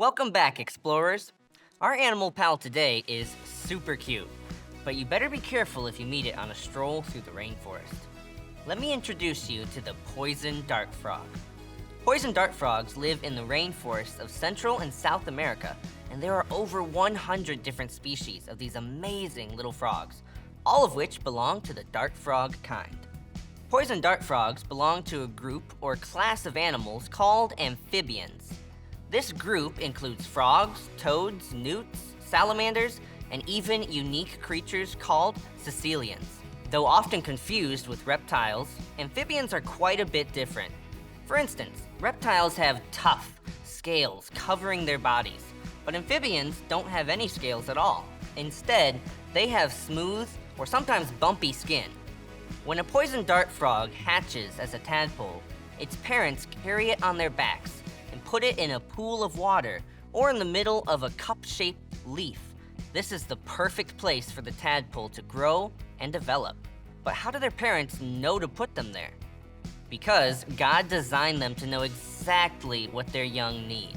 Welcome back, explorers. Our animal pal today is super cute, but you better be careful if you meet it on a stroll through the rainforest. Let me introduce you to the poison dart frog. Poison dart frogs live in the rainforests of Central and South America, and there are over 100 different species of these amazing little frogs, all of which belong to the dart frog kind. Poison dart frogs belong to a group or class of animals called amphibians. This group includes frogs, toads, newts, salamanders, and even unique creatures called caecilians. Though often confused with reptiles, amphibians are quite a bit different. For instance, reptiles have tough scales covering their bodies, but amphibians don't have any scales at all. Instead, they have smooth or sometimes bumpy skin. When a poison dart frog hatches as a tadpole, its parents carry it on their backs and put it in a pool of water or in the middle of a cup-shaped leaf. This is the perfect place for the tadpole to grow and develop. But how do their parents know to put them there? Because God designed them to know exactly what their young need.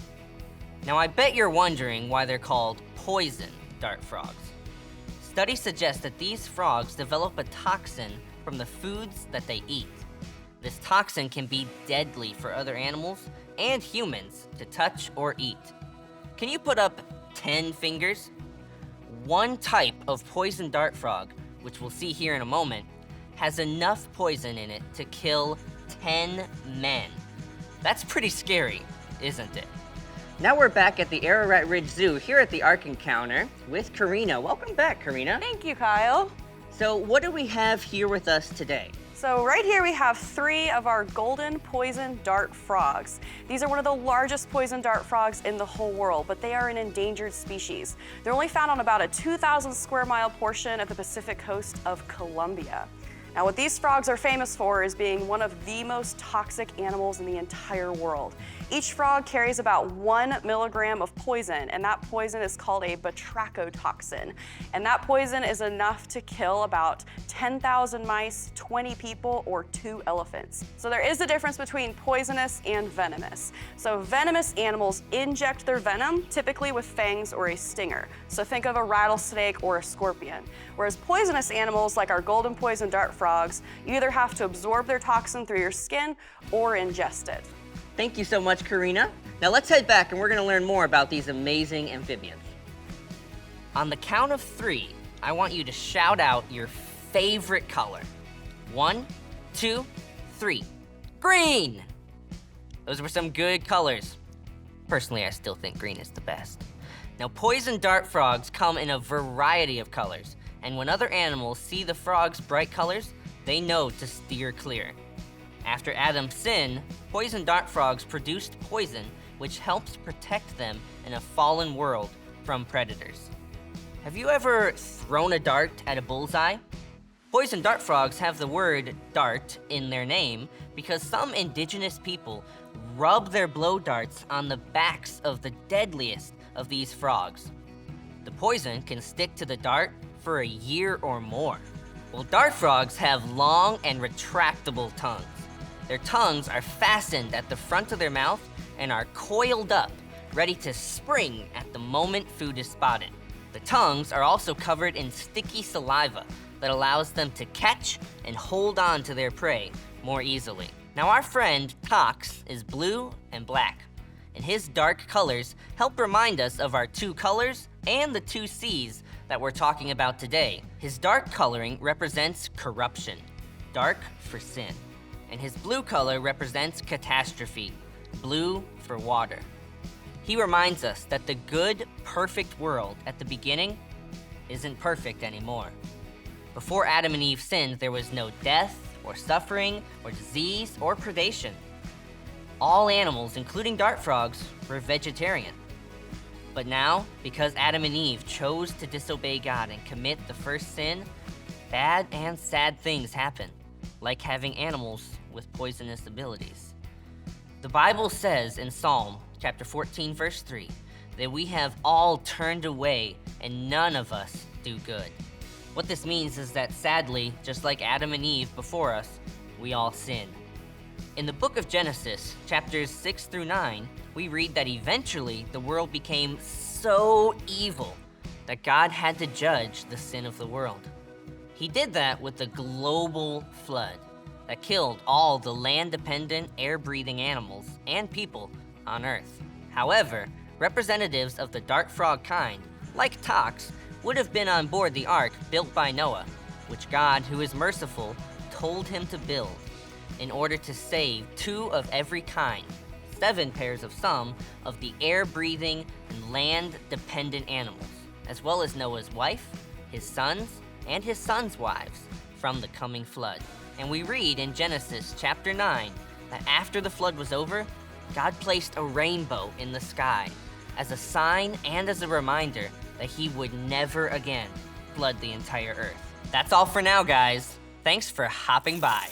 Now, I bet you're wondering why they're called poison dart frogs. Studies suggest that these frogs develop a toxin from the foods that they eat. This toxin can be deadly for other animals and humans to touch or eat. Can you put up 10 fingers? One type of poison dart frog, which we'll see here in a moment, has enough poison in it to kill 10 men. That's pretty scary, isn't it? Now we're back at the Ararat Ridge Zoo here at the Ark Encounter with Karina. Welcome back, Karina. Thank you, Kyle. So what do we have here with us today? So right here we have 3 of our golden poison dart frogs. These are one of the largest poison dart frogs in the whole world, but they are an endangered species. They're only found on about a 2,000 square mile portion of the Pacific coast of Colombia. Now, what these frogs are famous for is being one of the most toxic animals in the entire world. Each frog carries about 1 milligram of poison, and that poison is called a batrachotoxin. And that poison is enough to kill about 10,000 mice, 20 people, or 2 elephants. So there is a difference between poisonous and venomous. So venomous animals inject their venom, typically with fangs or a stinger. So think of a rattlesnake or a scorpion. Whereas poisonous animals, like our golden poison dart frogs, you either have to absorb their toxin through your skin or ingest it. Thank you so much, Karina. Now let's head back and we're gonna learn more about these amazing amphibians. On the count of 3, I want you to shout out your favorite color. 1, 2, 3. Green! Those were some good colors. Personally, I still think green is the best. Now, poison dart frogs come in a variety of colors, and when other animals see the frog's bright colors, they know to steer clear. After Adam's sin, poison dart frogs produced poison, which helps protect them in a fallen world from predators. Have you ever thrown a dart at a bullseye? Poison dart frogs have the word dart in their name because some indigenous people rub their blow darts on the backs of the deadliest of these frogs. The poison can stick to the dart for a year or more. Well, dart frogs have long and retractable tongues. Their tongues are fastened at the front of their mouth and are coiled up, ready to spring at the moment food is spotted. The tongues are also covered in sticky saliva that allows them to catch and hold on to their prey more easily. Now, our friend Cox is blue and black, and his dark colors help remind us of our 2 colors and the 2 C's that we're talking about today. His dark coloring represents corruption, dark for sin, and his blue color represents catastrophe, blue for water. He reminds us that the good, perfect world at the beginning isn't perfect anymore. Before Adam and Eve sinned, there was no death or suffering or disease or predation. All animals, including dart frogs, were vegetarian. But now, because Adam and Eve chose to disobey God and commit the first sin, bad and sad things happen, like having animals with poisonous abilities. The Bible says in Psalm chapter 14, verse 3, that we have all turned away and none of us do good. What this means is that sadly, just like Adam and Eve before us, we all sin. In the book of Genesis, chapters 6 through 9, we read that eventually the world became so evil that God had to judge the sin of the world. He did that with the global flood that killed all the land-dependent, air-breathing animals and people on Earth. However, representatives of the dart frog kind, like Tox, would have been on board the ark built by Noah, which God, who is merciful, told him to build in order to save 2 of every kind, 7 pairs of some of the air-breathing and land-dependent animals, as well as Noah's wife, his sons, and his sons' wives from the coming flood. And we read in Genesis chapter 9 that after the flood was over, God placed a rainbow in the sky as a sign and as a reminder that he would never again flood the entire earth. That's all for now, guys. Thanks for hopping by.